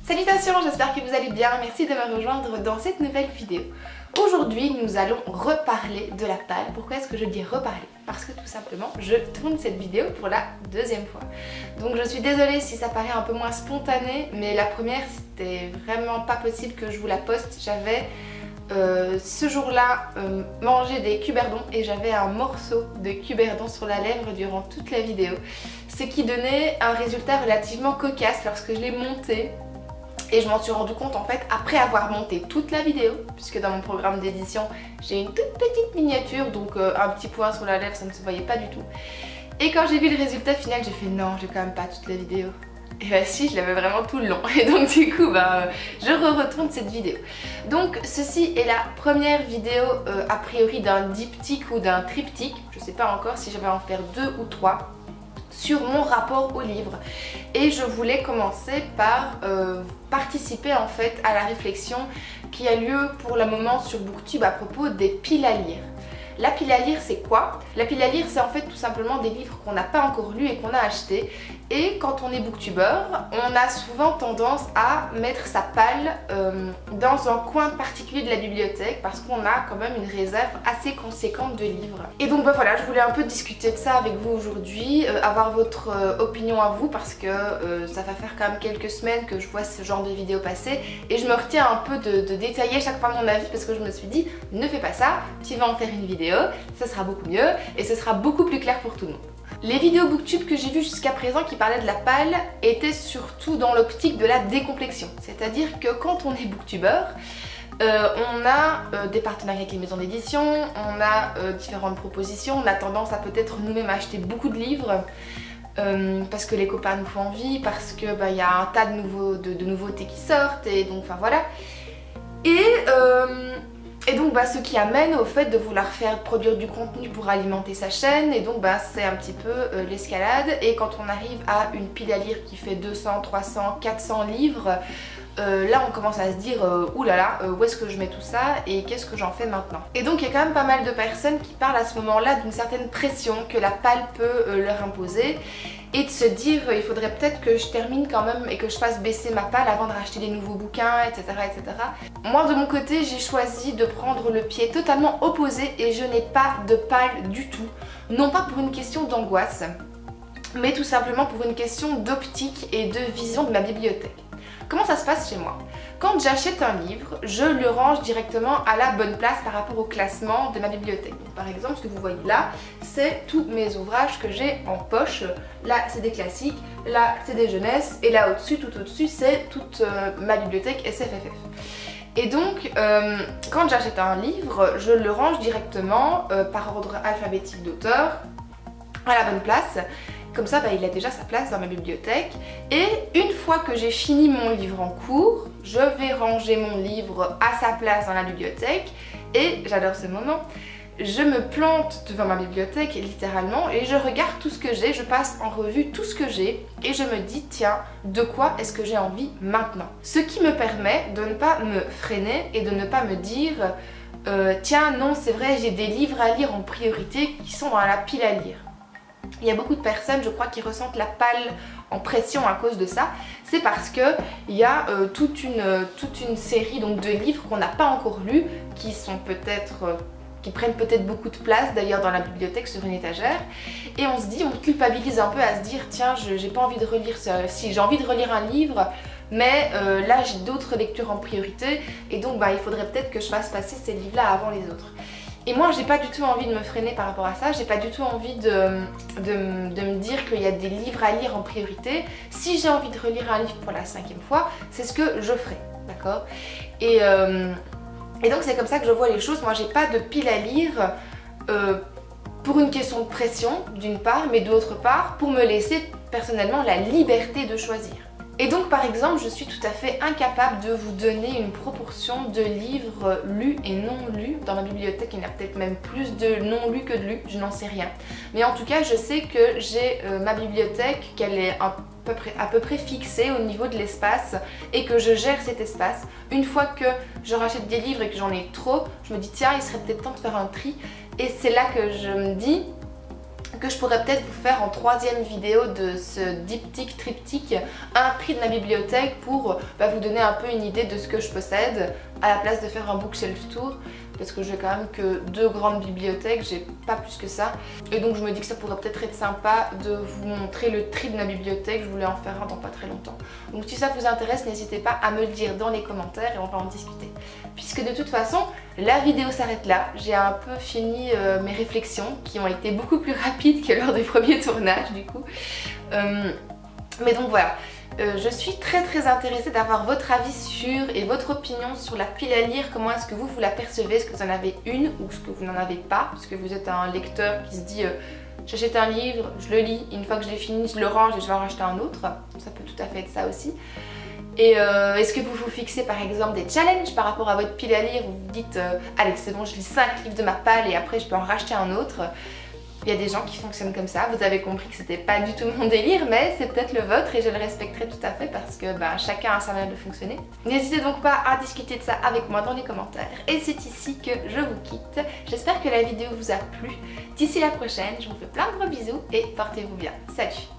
Salutations, j'espère que vous allez bien, merci de me rejoindre dans cette nouvelle vidéo. Aujourd'hui nous allons reparler de la palle. Pourquoi est-ce que je dis reparler? Parce que tout simplement je tourne cette vidéo pour la deuxième fois. Donc je suis désolée si ça paraît un peu moins spontané, mais la première c'était vraiment pas possible que je vous la poste. J'avais ce jour-là mangé des cuberdons et j'avais un morceau de cuberdon sur la lèvre durant toute la vidéo. Ce qui donnait un résultat relativement cocasse lorsque je l'ai monté. Et je m'en suis rendu compte en fait après avoir monté toute la vidéo, puisque dans mon programme d'édition j'ai une toute petite miniature, donc un petit point sur la lèvre, ça ne se voyait pas du tout. Et quand j'ai vu le résultat final, j'ai fait non, j'ai quand même pas toute la vidéo. Et bah si, je l'avais vraiment tout le long. Et donc du coup je retourne cette vidéo. Donc ceci est la première vidéo a priori d'un diptyque ou d'un triptyque. Je sais pas encore si je vais en faire 2 ou 3 sur mon rapport au livre. Et je voulais commencer par participer en fait à la réflexion qui a lieu pour le moment sur Booktube à propos des piles à lire. La pile à lire, c'est quoi? La pile à lire, c'est en fait tout simplement des livres qu'on n'a pas encore lus et qu'on a achetés. Et quand on est booktubeur, on a souvent tendance à mettre sa palle dans un coin particulier de la bibliothèque parce qu'on a quand même une réserve assez conséquente de livres. Et donc voilà, je voulais un peu discuter de ça avec vous aujourd'hui, avoir votre opinion à vous parce que ça va faire quand même quelques semaines que je vois ce genre de vidéos passer et je me retiens un peu de détailler chaque fois mon avis parce que je me suis dit, ne fais pas ça, tu vas en faire une vidéo, ça sera beaucoup mieux et ce sera beaucoup plus clair pour tout le monde. Les vidéos booktube que j'ai vues jusqu'à présent qui parlaient de la palle étaient surtout dans l'optique de la décomplexion. C'est-à-dire que quand on est booktubeur, on a des partenariats avec les maisons d'édition, on a différentes propositions, on a tendance à peut-être nous-mêmes acheter beaucoup de livres parce que les copains nous font envie, parce que y a un tas de nouveautés qui sortent et donc enfin voilà. Et donc ce qui amène au fait de vouloir faire produire du contenu pour alimenter sa chaîne et donc c'est un petit peu l'escalade. Et quand on arrive à une pile à lire qui fait 200, 300, 400 livres, là on commence à se dire oulala, où est-ce que je mets tout ça et qu'est-ce que j'en fais maintenant? Et donc il y a quand même pas mal de personnes qui parlent à ce moment-là d'une certaine pression que la palle peut leur imposer et de se dire il faudrait peut-être que je termine quand même et que je fasse baisser ma palle avant de racheter des nouveaux bouquins, etc. etc. Moi de mon côté j'ai choisi de prendre le pied totalement opposé et je n'ai pas de palle du tout. Non pas pour une question d'angoisse, mais tout simplement pour une question d'optique et de vision de ma bibliothèque. Comment ça se passe chez moi? Quand j'achète un livre, je le range directement à la bonne place par rapport au classement de ma bibliothèque. Donc, par exemple, ce que vous voyez là, c'est tous mes ouvrages que j'ai en poche. Là, c'est des classiques, là, c'est des jeunesses, et là au-dessus, tout au-dessus, c'est toute ma bibliothèque SFFF. Et donc, quand j'achète un livre, je le range directement par ordre alphabétique d'auteur à la bonne place. Comme ça, il a déjà sa place dans ma bibliothèque. Et une fois que j'ai fini mon livre en cours, je vais ranger mon livre à sa place dans la bibliothèque. Et j'adore ce moment. Je me plante devant ma bibliothèque littéralement et je regarde tout ce que j'ai, je passe en revue tout ce que j'ai et je me dis tiens, de quoi est-ce que j'ai envie maintenant? Ce qui me permet de ne pas me freiner et de ne pas me dire tiens non c'est vrai j'ai des livres à lire en priorité qui sont dans la pile à lire. Il y a beaucoup de personnes, je crois, qui ressentent la palle en pression à cause de ça. C'est parce que il y a toute une série donc, de livres qu'on n'a pas encore lus, qui sont qui prennent peut-être beaucoup de place d'ailleurs dans la bibliothèque sur une étagère. Et on se dit, on culpabilise un peu à se dire, tiens, j'ai pas envie de relire ça. Si j'ai envie de relire un livre, mais là j'ai d'autres lectures en priorité, et donc il faudrait peut-être que je fasse passer ces livres-là avant les autres. Et moi j'ai pas du tout envie de me freiner par rapport à ça, j'ai pas du tout envie de me dire qu'il y a des livres à lire en priorité. Si j'ai envie de relire un livre pour la 5e fois, c'est ce que je ferai, d'accord? Et donc c'est comme ça que je vois les choses. Moi j'ai pas de pile à lire pour une question de pression d'une part, mais d'autre part pour me laisser personnellement la liberté de choisir. Et donc par exemple je suis tout à fait incapable de vous donner une proportion de livres lus et non lus. Dans ma bibliothèque il y en a peut-être même plus de non lus que de lus, je n'en sais rien. Mais en tout cas je sais que j'ai ma bibliothèque, qu'elle est à peu près fixée au niveau de l'espace et que je gère cet espace. Une fois que je rachète des livres et que j'en ai trop, je me dis tiens il serait peut-être temps de faire un tri. Et c'est là que je me dis que je pourrais peut-être vous faire en troisième vidéo de ce diptyque, triptyque, un prix de ma bibliothèque pour vous donner un peu une idée de ce que je possède à la place de faire un bookshelf tour parce que j'ai quand même que 2 grandes bibliothèques, j'ai pas plus que ça et donc je me dis que ça pourrait peut-être être sympa de vous montrer le tri de ma bibliothèque, je voulais en faire un dans pas très longtemps. Donc si ça vous intéresse, n'hésitez pas à me le dire dans les commentaires et on va en discuter. Puisque de toute façon, la vidéo s'arrête là, j'ai un peu fini mes réflexions qui ont été beaucoup plus rapides que lors du premier tournage du coup. Mais donc voilà. Je suis très intéressée d'avoir votre avis sur et votre opinion sur la pile à lire. Comment est-ce que vous la percevez? Est-ce que vous en avez une ou est-ce que vous n'en avez pas? Parce que vous êtes un lecteur qui se dit j'achète un livre, je le lis, une fois que je l'ai fini, je le range et je vais en racheter un autre. Ça peut tout à fait être ça aussi. Et est-ce que vous vous fixez par exemple des challenges par rapport à votre pile à lire où vous vous dites allez c'est bon, je lis 5 livres de ma palle et après je peux en racheter un autre? Il y a des gens qui fonctionnent comme ça, vous avez compris que c'était pas du tout mon délire, mais c'est peut-être le vôtre et je le respecterai tout à fait parce que chacun a sa manière de fonctionner. N'hésitez donc pas à discuter de ça avec moi dans les commentaires. Et c'est ici que je vous quitte. J'espère que la vidéo vous a plu. D'ici la prochaine, je vous fais plein de gros bisous et portez-vous bien. Salut!